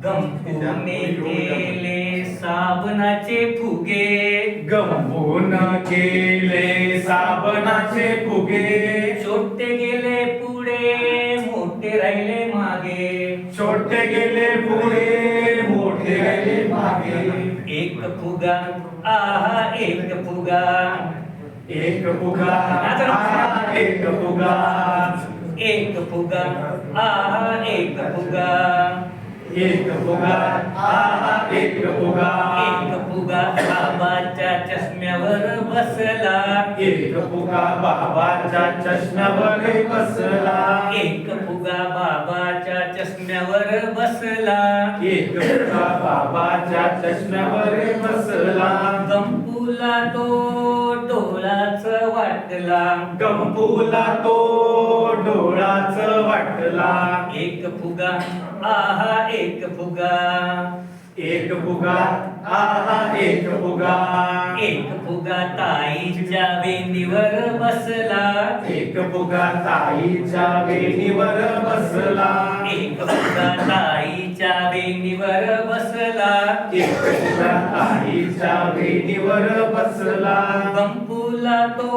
गंपूने केले साबणाचे फुगे, गंपून केले साबणाचे फुगे, छोटे गेले पुढे मोठे राहिले मागे, छोटे गेले पुढे मोठे राहिले मागे. एक फुगा आहा एक फुगा, एक फुगा आहा एक फुगा, एक फुगा आहा एक फुगा, एक फुगा आहा एक फुगा, एक फुगा बाबाच्या चष्म्यावर बसला, एक फुगा बाबाच्या चष्म्यावर बसला, एक फुगा बाबाच्या चष्म्यावर बसला, एक फुगा बाबाच्या चष्म्यावर बसला. गंपूला तो डोळाच वाटला, गंपूला तो डोळाच वाटला. एक फुगा आहा एक फुगा, एक फुगा आहा एक फुगा, एक फुगा ताईच्या वेणीवर बसला, एक फुगा ताईच्या वेणीवर बसला, एक फुगा ताईच्या वेणीवर बसला, एक फुगा ताईच्या वेणीवर बसला. गंपूला तो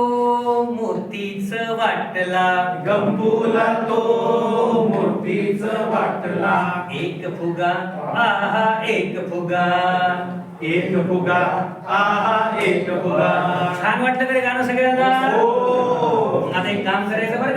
मोतीच वाटला, गंपूला तो मूर्तीच वाटला. एक फुगा आहा एक फुगा. एक फुगा आहा एक फुगा. छान वाटलं तरी गाणं सगळ्यांना. हो. आता एक काम करायचं बरं का.